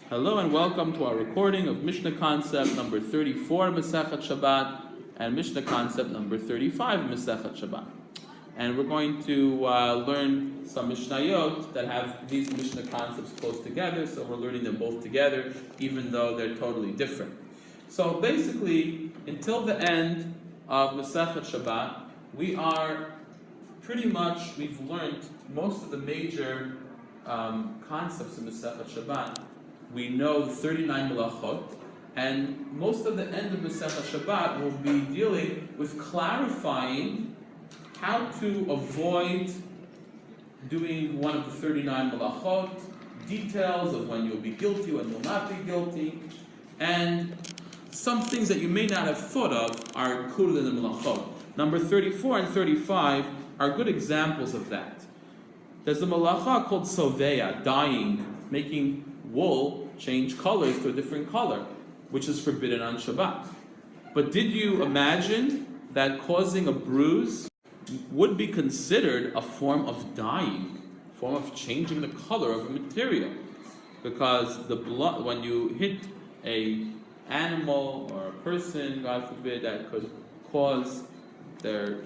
Hello and welcome to our recording of Mishnah concept number 34 in Masechet Shabbat and Mishnah concept number 35 in Masechet Shabbat. And we're going to learn some Mishnayot that have these Mishnah concepts close together, so we're learning them both together even though they're totally different. So basically, until the end of Masechet Shabbat, we've learned most of the major concepts in Masechet Shabbat. We know the 39 melachot, and most of the end of Masechet Shabbat will be dealing with clarifying how to avoid doing one of the 39 melachot, details of when you'll be guilty, when you'll not be guilty, and some things that you may not have thought of are included in the melachot. Number 34 and 35 are good examples of that. There's a malacha called soveya, dyeing, making wool change colors to a different color, which is forbidden on Shabbat. But did you imagine that causing a bruise would be considered a form of dyeing, a form of changing the color of a material? Because the blood, when you hit an animal or a person, God forbid, that could cause their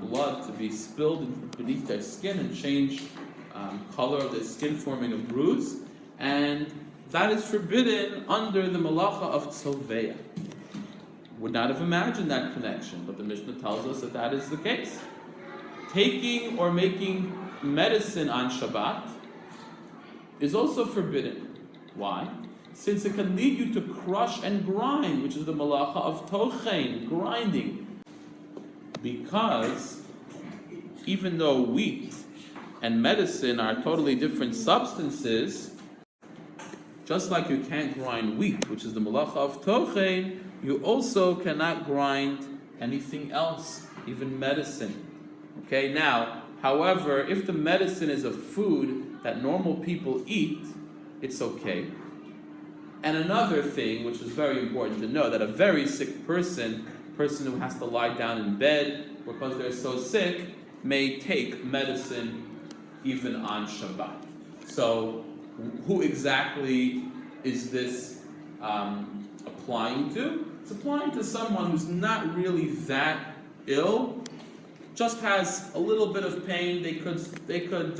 blood to be spilled beneath their skin and change color of the skin, forming a bruise. And that is forbidden under the malacha of tzoveya. Would not have imagined that connection, but the Mishnah tells us that that is the case. Taking or making medicine on Shabbat is also forbidden. Why? Since it can lead you to crush and grind, which is the malacha of tochein, grinding. Because even though wheat and medicine are totally different substances, just like you can't grind wheat, which is the malacha of tochein, you also cannot grind anything else, even medicine. Okay, now, however, if the medicine is a food that normal people eat, it's okay. And another thing, which is very important to know, that a very sick person who has to lie down in bed because they're so sick, may take medicine even on Shabbat. So, who exactly is this applying to? It's applying to someone who's not really that ill, just has a little bit of pain. They could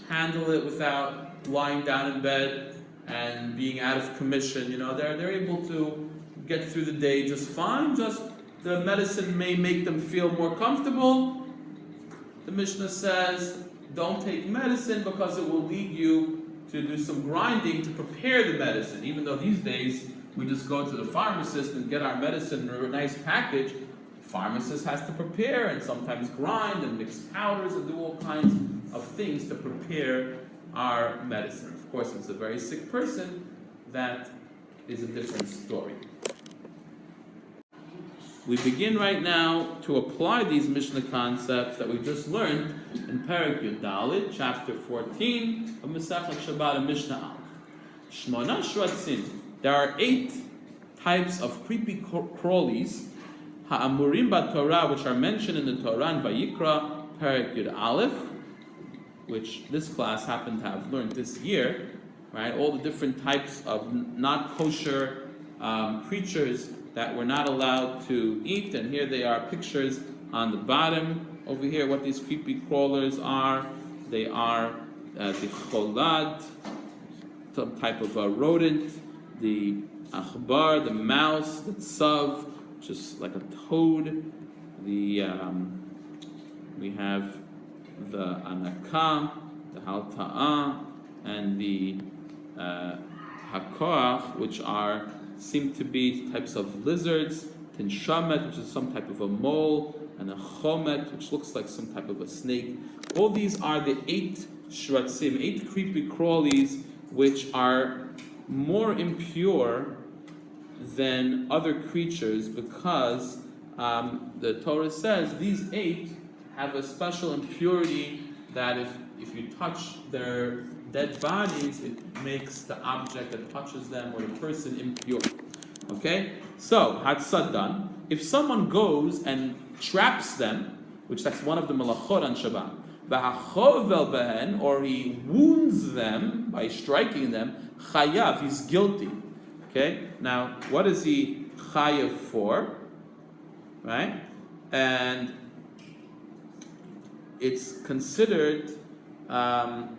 handle it without lying down in bed and being out of commission. You know, they're able to get through the day just fine. Just the medicine may make them feel more comfortable. The Mishnah says, don't take medicine because it will lead you to do some grinding to prepare the medicine. Even though these days we just go to the pharmacist and get our medicine in a nice package, the pharmacist has to prepare and sometimes grind and mix powders and do all kinds of things to prepare our medicine. Of course, if it's a very sick person, that is a different story. We begin right now to apply these Mishnah concepts that we just learned in Perek Yud Daled, chapter 14 of Masechet Shabbat and Mishnah Aleph. Shmona shratzim. There are 8 types of creepy crawlies, ha'amurim b'Torah, which are mentioned in the Torah and Vayikra, Perek Yud Aleph, which this class happened to have learned this year, right? All the different types of not kosher creatures that we're not allowed to eat, and here they are pictures on the bottom over here what these creepy crawlers are. They are the cholad, some type of a rodent, the achbar, the mouse, the tzav, which is like a toad. We have the anaka, the halta'a, and the hakoach, which seem to be types of lizards, tinshamet, which is some type of a mole, and a chomet, which looks like some type of a snake. All these are the 8 shratzim, 8 creepy crawlies, which are more impure than other creatures because the Torah says these 8 have a special impurity that if you touch their dead bodies, it makes the object that touches them or the person impure. Okay? So, hatzadan, if someone goes and traps them, which that's one of the malachot on Shabbat, or he wounds them, by striking them, chayav, he's guilty. Okay? Now, what is he chayav for? Right? And it's considered, why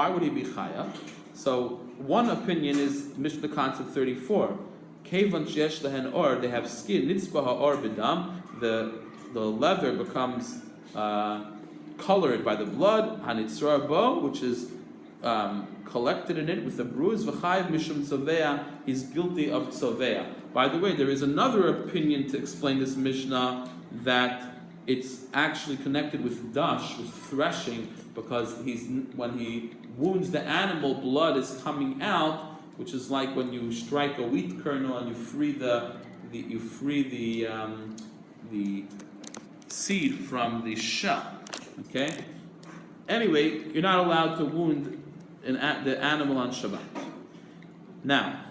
would he be chayav? So, one opinion is Mishnah concept 34. Kevan sheyesh lehen or, they have skin, nitzbah ha'or b'dam, the leather becomes colored by the blood, hanitzrar bo, which is collected in it with a bruise, v'chayiv mishum tzovea, he's guilty of tzovea. By the way, there is another opinion to explain this Mishnah that it's actually connected with dash, with threshing, because when he wounds the animal, blood is coming out, which is like when you strike a wheat kernel and you free the seed from the shell. Okay. Anyway, you're not allowed to wound the animal on Shabbat. Now,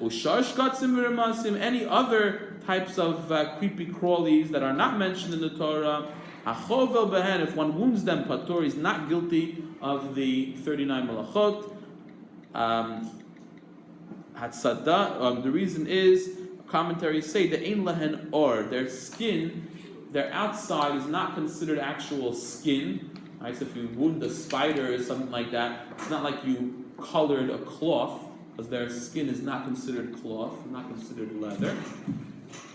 any other types of creepy crawlies that are not mentioned in the Torah, if one wounds them, patur, is not guilty of the 39 malachot. The reason is, commentaries say, the ein lahen or, their skin, their outside is not considered actual skin. Right? So if you wound a spider or something like that, it's not like you colored a cloth, because their skin is not considered cloth, not considered leather.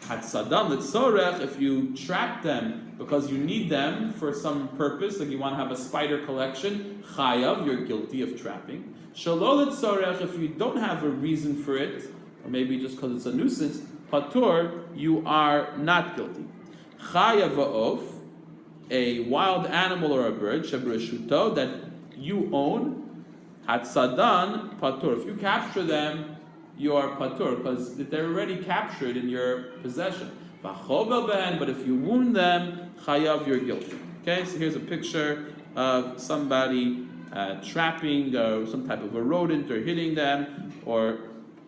If you trap them because you need them for some purpose, like you want to have a spider collection, chayav, you're guilty of trapping. If you don't have a reason for it, or maybe just because it's a nuisance, patur, you are not guilty. Chayav va'of, a wild animal or a bird, shebrashuto, that you own, hatsadan, patur. If you capture them, you are patur, because they're already captured in your possession. But if you wound them, chayav, you're guilty. Okay, so here's a picture of somebody trapping some type of a rodent or hitting them, or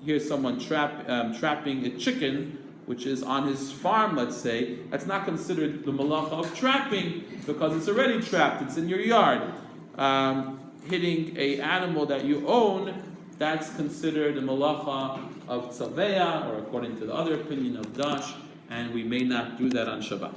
here's someone trapping a chicken, which is on his farm, let's say. That's not considered the malacha of trapping, because it's already trapped, it's in your yard. Hitting a animal that you own, that's considered the malacha of tzavea, or according to the other opinion of dash, and we may not do that on Shabbat.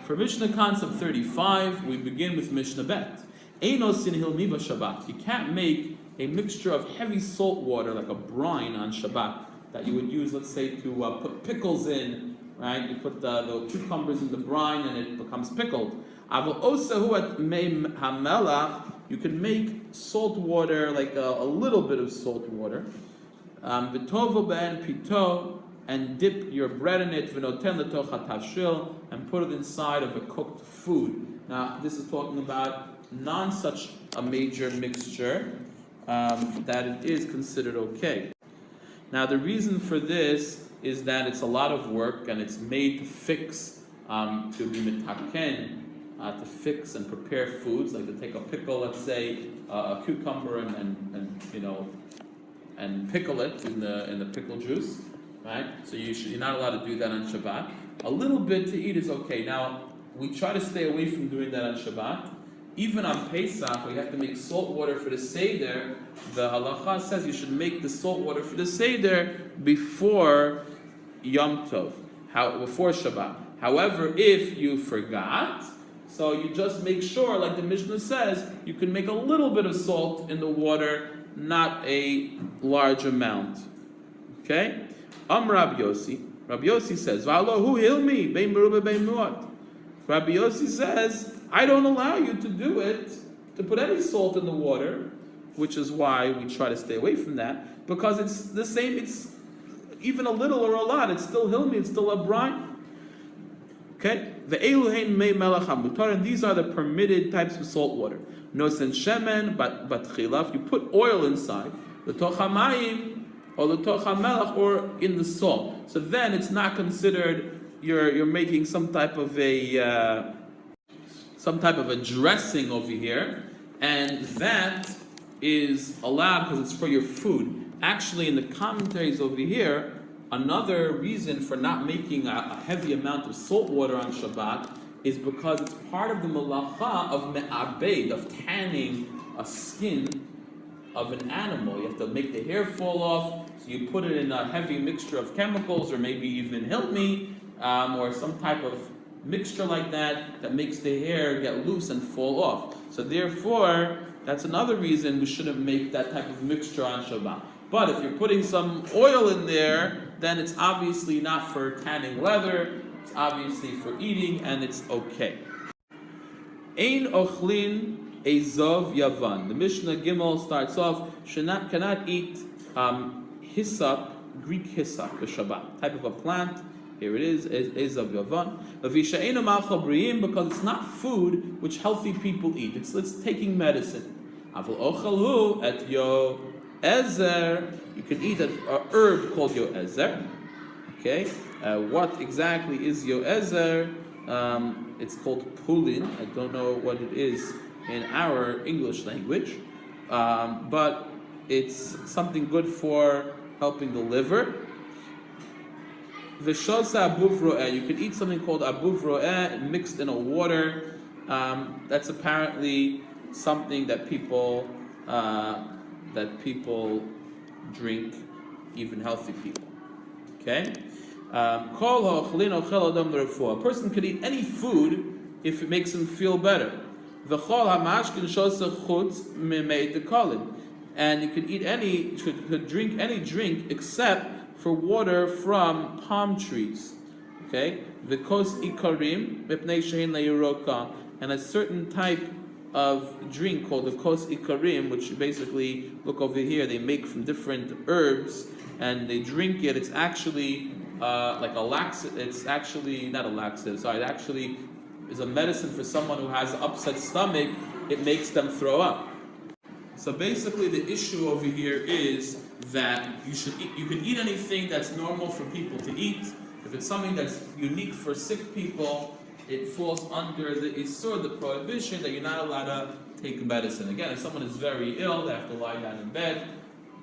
For Mishnah concept 35, we begin with Mishnah Bet. Eino sin hilmi b'Shabbat. You can't make a mixture of heavy salt water, like a brine on Shabbat, that you would use, let's say, to put pickles in, right? You put the cucumbers in the brine and it becomes pickled. Aval osahu at mei hamelach. You can make salt water, like a little bit of salt water. V'tovo be'en pito, and dip your bread in it, v'noten l'toch hatavshil, and put it inside of a cooked food. Now, this is talking about non-such a major mixture, that it is considered okay. Now, the reason for this is that it's a lot of work, and it's made to fix, to be mitaken, to fix and prepare foods, like to take a pickle, let's say, a cucumber, and pickle it in the pickle juice, right? So you're not allowed to do that on Shabbat. A little bit to eat is okay. Now, we try to stay away from doing that on Shabbat. Even on Pesach, we have to make salt water for the Seder. The halacha says you should make the salt water for the Seder before Yom Tov, before Shabbat. However, if you forgot, so you just make sure, like the Mishnah says, you can make a little bit of salt in the water, not a large amount. Okay? Rabbi Yossi says, V'alohu hilmi bein merubah bein muat. Rabbi Yossi says, I don't allow you to do it, to put any salt in the water, which is why we try to stay away from that, because it's the same, it's even a little or a lot, it's still hilmi, it's still a brine. Okay? And these are the permitted types of salt water. Nosen shemen, but chilaf, you put oil inside, l'toch hamayim, or l'toch hamelach, or in the salt. So then it's not considered you're making some type of a dressing over here, and that is allowed because it's for your food. Actually, in the commentaries over here, another reason for not making a heavy amount of salt water on Shabbat is because it's part of the malacha of me'abed, of tanning a skin, of an animal. You have to make the hair fall off, so you put it in a heavy mixture of chemicals, or maybe even hilmi, or some type of mixture like that makes the hair get loose and fall off. So therefore, that's another reason we shouldn't make that type of mixture on Shabbat. But if you're putting some oil in there, then it's obviously not for tanning leather, it's obviously for eating, and it's okay. Ein ochlin ezov yavan. The Mishnah Gimel starts off, cannot eat hyssop, Greek hyssop, the Shabbat, type of a plant. Here it is ezov yavan. Because it's not food which healthy people eat. It's taking medicine. Aval ochalhu et yo ezer. You can eat an herb called yo ezer. Okay, what exactly is yo ezer? It's called pulin. I don't know what it is in our English language, but it's something good for helping the liver. V'shosa abuv ro'eh. You can eat something called abuv ro'eh mixed in a water. That's apparently something that people drink, even healthy people. Okay. A person could eat any food if it makes him feel better. And you could eat could drink any drink except for water from palm trees. Okay? And a certain type of drink called the kos ikarim, which basically, look over here, they make from different herbs and they drink it. It's actually like a laxative. It's actually not a laxative. Sorry, it actually is a medicine for someone who has an upset stomach. It makes them throw up. So basically, the issue over here is that you can eat anything that's normal for people to eat. If it's something that's unique for sick people, it falls under the isur, the prohibition that you're not allowed to take medicine. Again, if someone is very ill, they have to lie down in bed.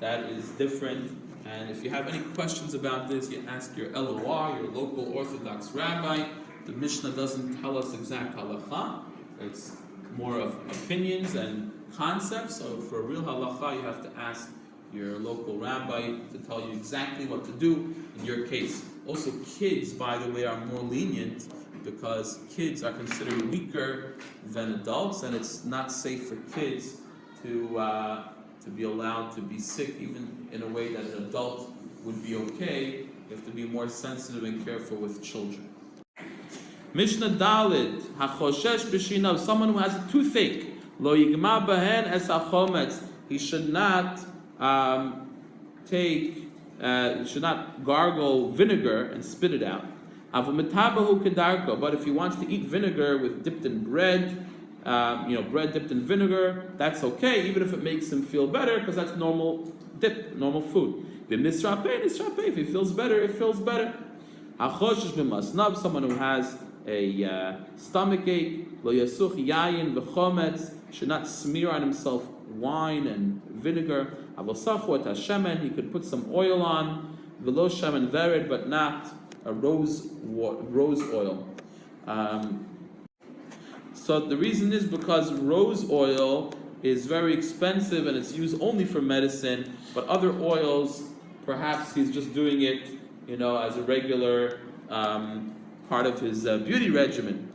That is different. And if you have any questions about this, you ask your LOR, your local Orthodox rabbi. The Mishnah doesn't tell us exact halacha. It's more of opinions and concepts. So for a real halacha, you have to ask your local rabbi to tell you exactly what to do in your case. Also, kids, by the way, are more lenient because kids are considered weaker than adults, and it's not safe for kids to be allowed to be sick, even in a way that an adult would be okay. You have to be more sensitive and careful with children. Mishnah Dalid, HaChoshesh B'shinav, someone who has a toothache, Lo Yigma Behen Es HaChometz, he should not gargle vinegar and spit it out. Avametabahu Kedarko, but if he wants to eat vinegar dipped in bread, bread dipped in vinegar, that's okay, even if it makes him feel better, because that's normal food. If he feels better, it feels better. Someone who has a stomach ache, lo yasuch yayin v'chometz, should not smear on himself wine and vinegar. Avosachu et hashemen, he could put some oil on, v'lo shemen vered, but not a rose oil. So the reason is because rose oil is very expensive and it's used only for medicine, but other oils, perhaps he's just doing it, as a regular part of his beauty regimen.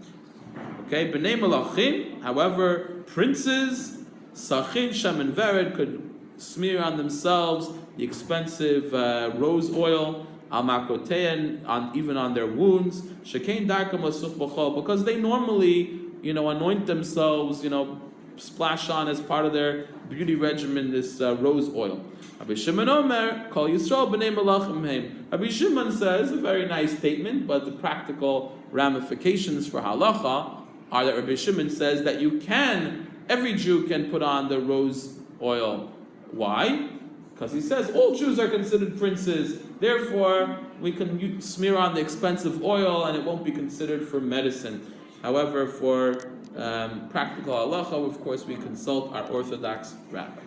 Okay, b'nei malachim, however, princes, sachin, shemen vered, could smear on themselves the expensive rose oil, al makotein, even on their wounds, shekein darkam asuch b'chol, because they normally, anoint themselves, splash on as part of their beauty regimen this rose oil. Rabbi Shimon Omer, Kol Yisrael b'nei malachim heim. Rabbi Shimon says a very nice statement, but the practical ramifications for halacha are that Rabbi Shimon says that every Jew can put on the rose oil. Why? Because he says all Jews are considered princes, therefore we can smear on the expensive oil and it won't be considered for medicine. However, for practical halacha, of course, we consult our Orthodox rabbi.